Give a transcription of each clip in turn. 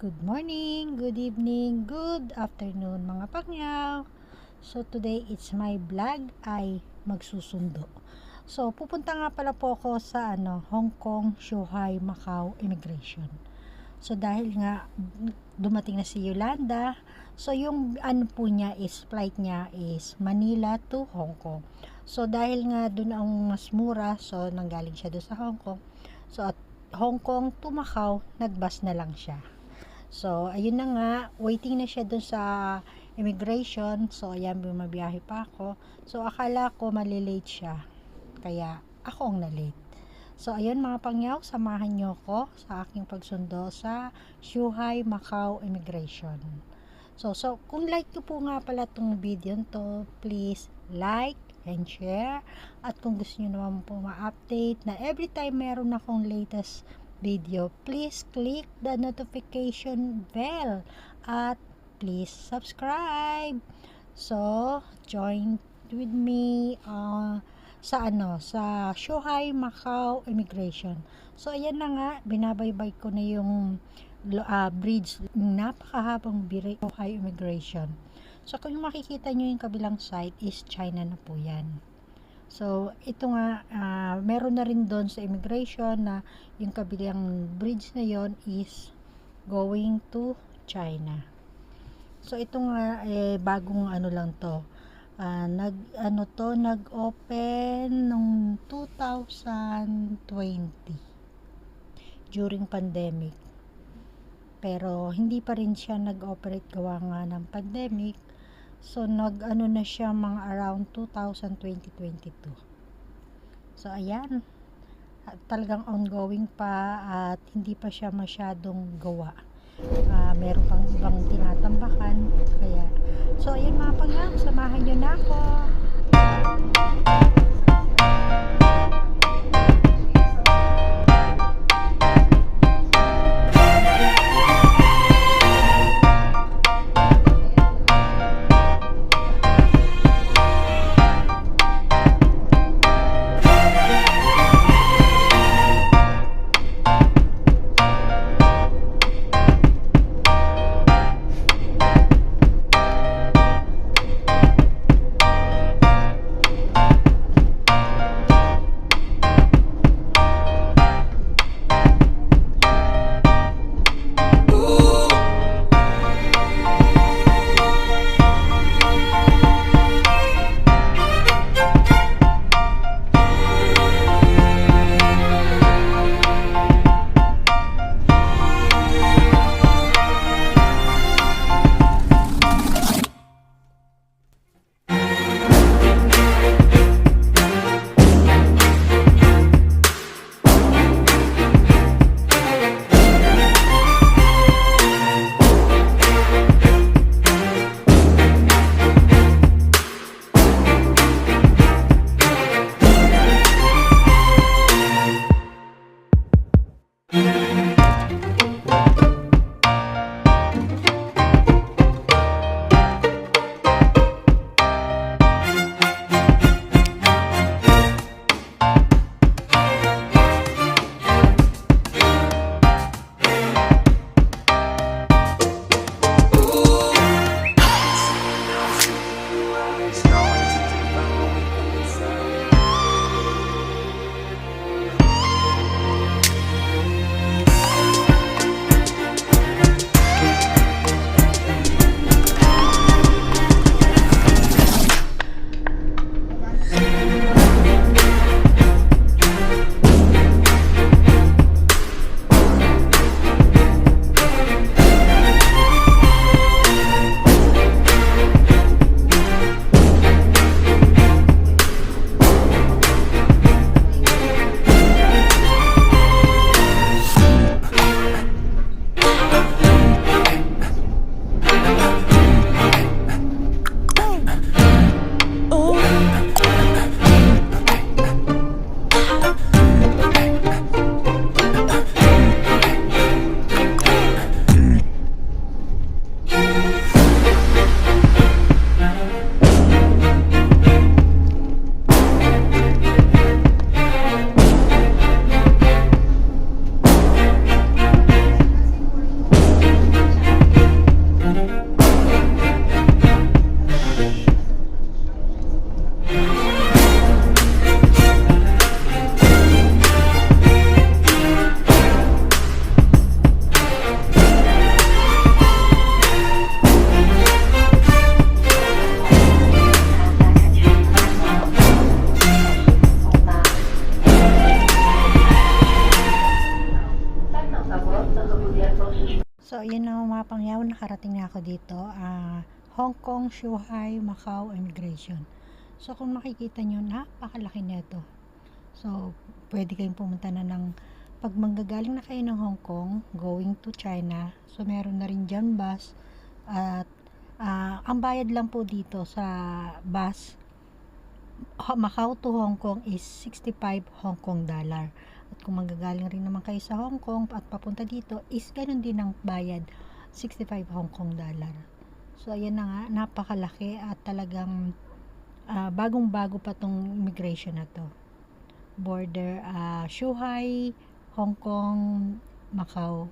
Good morning, good evening, good afternoon mga pangyaw. So today it's my vlog ay magsusundo. So pupunta nga pala po ako sa Hong Kong, Shanghai, Macau Immigration. So dahil nga dumating na si Yolanda, so yung po niya is flight niya is Manila to Hong Kong. So dahil nga doon ang mas mura, so nanggaling siya doon sa Hong Kong. So at Hong Kong to Macau, nagbus na lang siya. So, ayun na nga, waiting na siya dun sa immigration. So, ayan, bumabiyahe pa ako. So, akala ko malilate siya. Kaya, ako ang na-late. So, ayun mga pangyaw, samahan nyo ko sa aking pagsundo sa Shanghai, Macau Immigration. So, kung like nyo po nga pala itong video to, please like and share. At kung gusto nyo naman po ma-update na every time meron akong latest video, please click the notification bell at please subscribe. So, join with me sa Shanghai, Macau Immigration. So, ayan na nga, binabaybay ko na yung bridge, napakahabang Shanghai Immigration. So, kung makikita nyo yung kabilang side is China na po yan. So, ito nga, meron na rin doon sa immigration na yung kabilang bridge na yon is going to China. So, ito nga, bagong lang to. Nag-open nung 2020 during pandemic. Pero, hindi pa rin siya nag-operate gawa nga ng pandemic. So, na siya mga around 2022. So, ayan. Talagang ongoing pa at hindi pa siya masyadong gawa. Meron pang ibang tinatambakan. Kaya, so, ayan mga pangyaw, samahan nyo na ako. So, ayan na mga pangyaw, nakarating na ako dito. Hong Kong, Shanghai, Macau Immigration. So, kung makikita nyo, napakalaki nito. So, pwede kayong pumunta na ng, pag manggagaling na kayo ng Hong Kong, going to China, so meron na rin dyan bus. At ang bayad lang po dito sa bus, Macau to Hong Kong is 65 Hong Kong dollar. At kung manggagaling rin naman kayo sa Hong Kong at papunta dito, is ganun din ang bayad, 65 Hong Kong dollar. So, ayan na nga, napakalaki at talagang bagong-bago pa tong immigration na to. Border, Shanghai, Hong Kong, Macau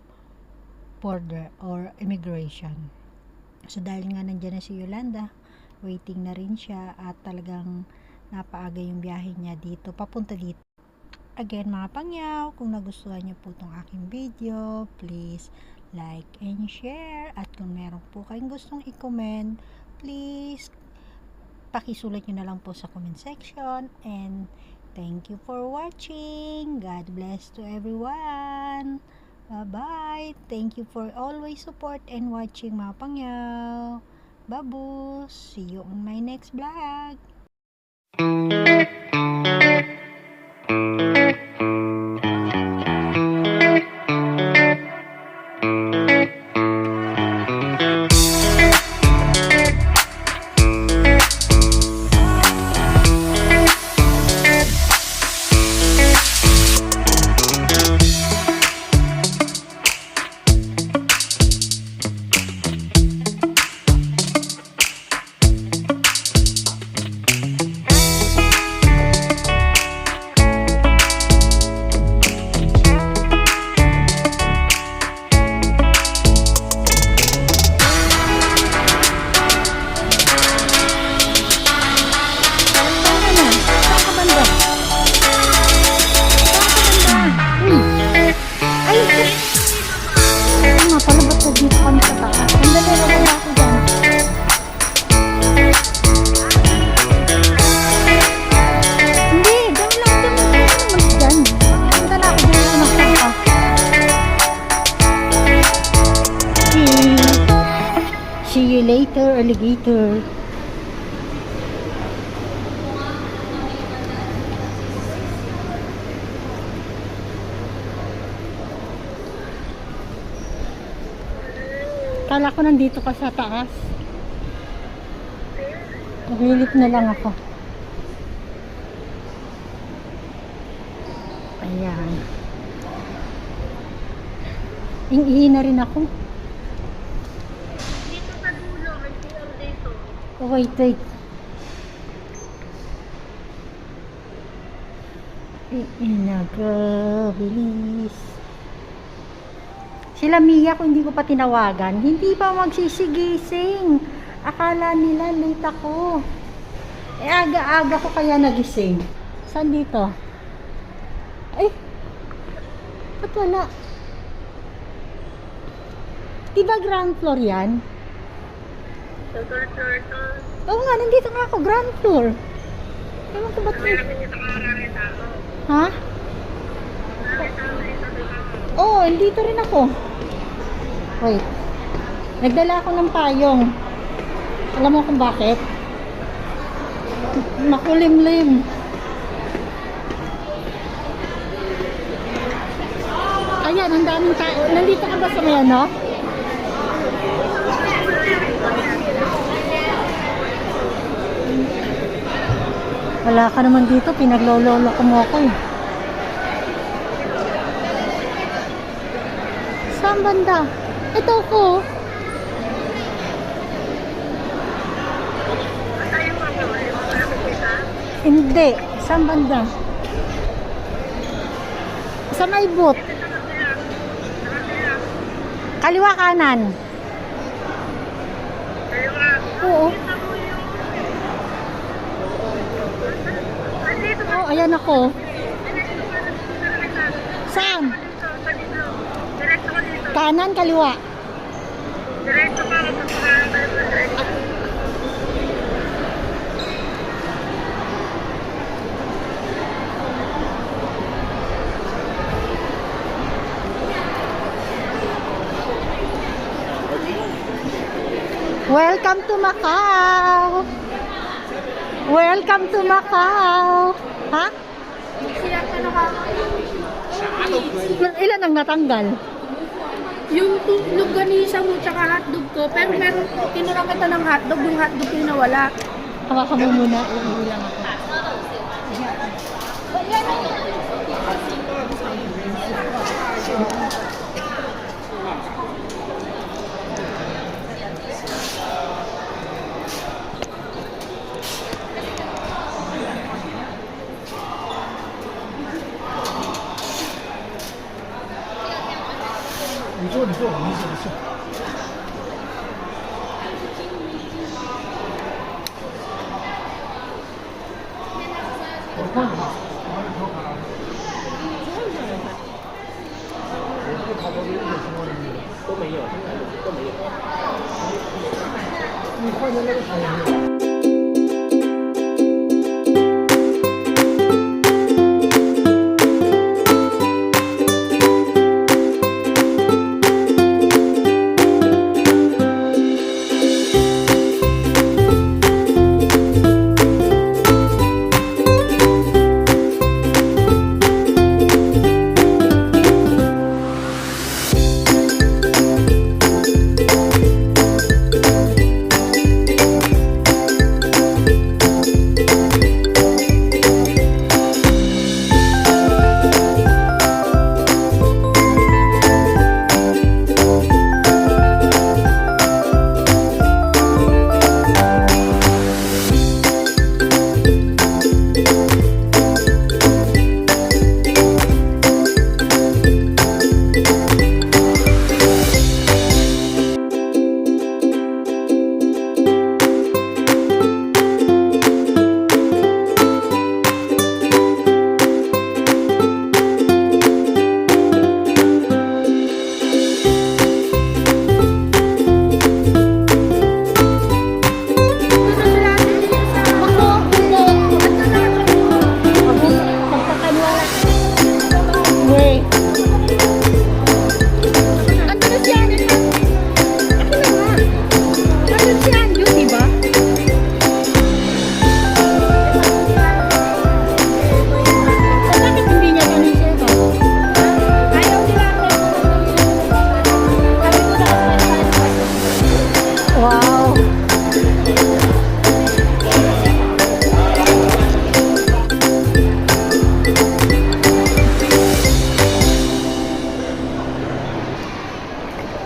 border or immigration. So, dahil nga nandiyan na si Yolanda, waiting na rin siya at talagang napaaga yung biyahe niya dito, papunta dito. Again mga pangyaw, kung nagustuhan niyo po itong aking video, please like and share. At kung meron po kayong gustong i-comment, please pakisulat nyo na lang po sa comment section. And thank you for watching. God bless to everyone. Bye-bye. Thank you for always support and watching mga pangyaw. Babus. See you on my next vlog. See you later, alligator. Kala ko nandito ka sa taas. Naglilip na lang ako. Ayan. Ihi na rin ako. Oh, wait. Bilis. Sila Mia, kung hindi ko pa tinawagan, hindi pa magsisigising. Akala nila late ako. Aga-aga ko kaya nagising. Saan dito? Ay! Ba't wala? Diba ground floor yan? Oo nga, nandito nga ako, ground floor. Ewan ko ba't ha? Oo, nandito rin ako. Wait. Nagdala ako ng payong. Alam mo kung bakit? Makulimlim. Ayan, ang daming tao. Nandito ka ba sa may ano? Wala ka naman dito, pinaglololo ko mo ako eh. Saan banda? Ito ko. Hindi, saan banda? Sa may boot. Kaliwa kanan. Oo. Oh, ayan ako. Saan? Kanan, kaliwa. Diretso ka lang sa Welcome to Macau! Welcome to Macau! Ha? Ilan ang natanggal? Yung longganisa mo tsaka hotdog ko, pero meron, tinurang kita ng hotdog, yung hotdog yung nawala. Hawakan mo muna. Uuwi lang ako.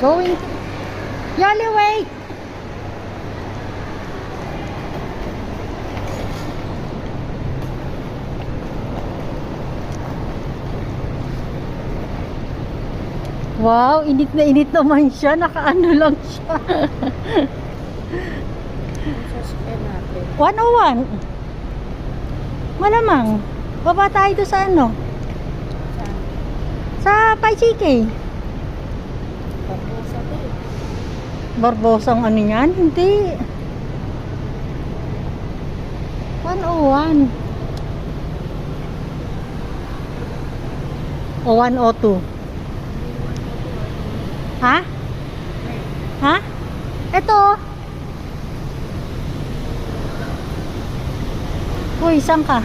Going. Yali, wait! Wow, init na init naman siya. Nakaano lang siya. 101. Malamang. Baba tayo doon sa ano? Sa Paisike. Barbosang ano yan? Hindi. 101. O 102. Ha? Ha? Ito. Uy, saan ka?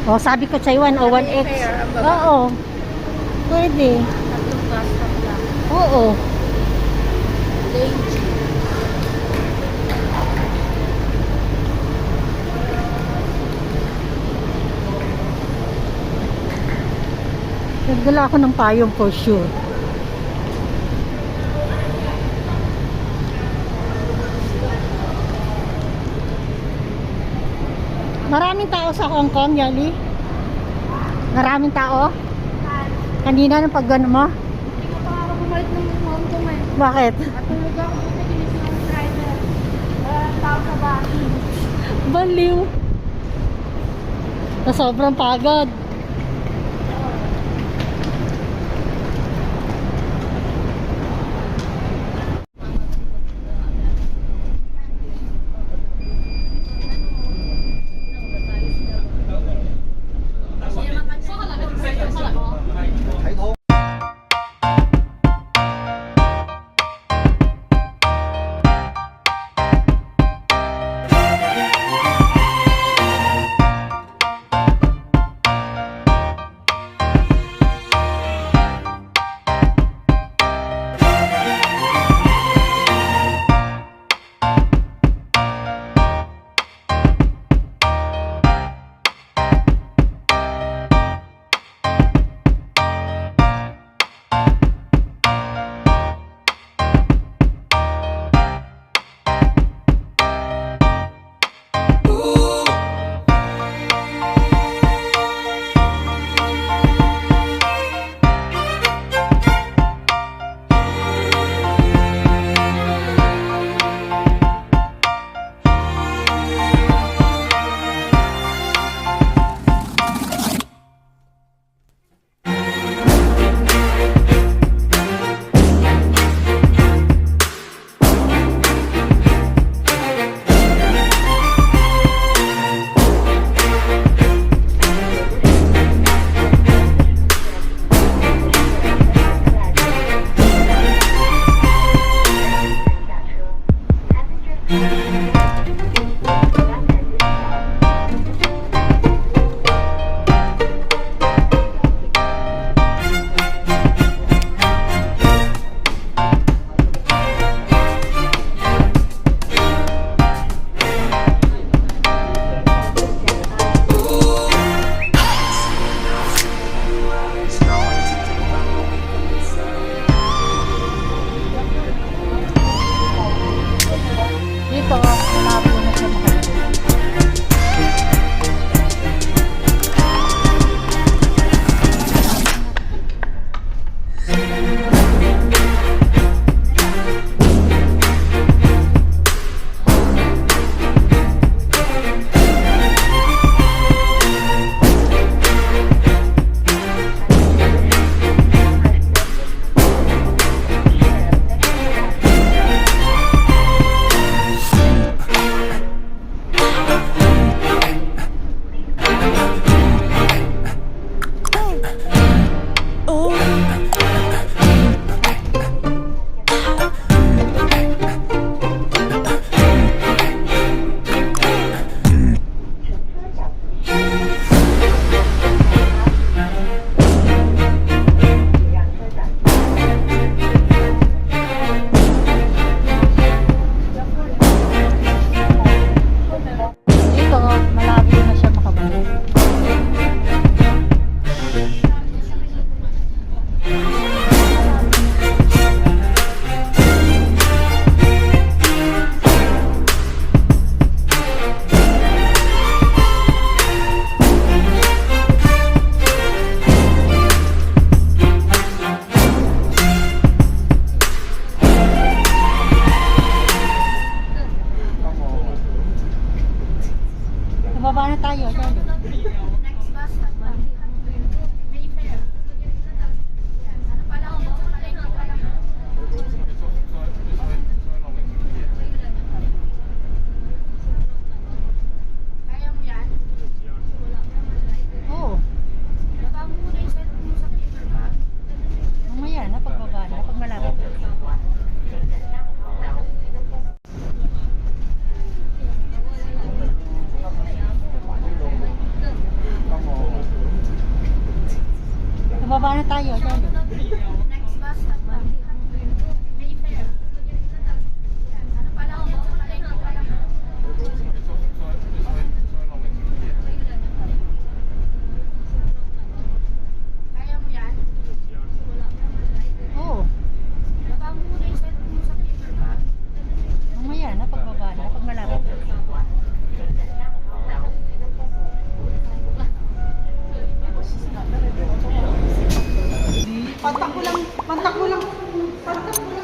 Oh, sabi ko sa'yo 101X. Oo. Pwede. Oo. Nagdala ako ng payong for sure. Maraming tao sa Hong Kong, Yali? Maraming tao? Kanina ng pag-gano mo? Hindi ko pa ako bumalik ng Hong Kong eh. Bakit? Matulog ako kasi ginis ng driver. Tao sa bahay. Baliw. Na sobrang pagod. Next bus stop pa. Mayfair. Ano pa lang yan? Sa palengke pa lang. Kaya mo yan? Oo. Baba mo muna yung cellphone mo sa paper ba? Mamaya na, pagbaba na, pag malapit. Pantak mo lang, pantak mo lang, pantak mo lang.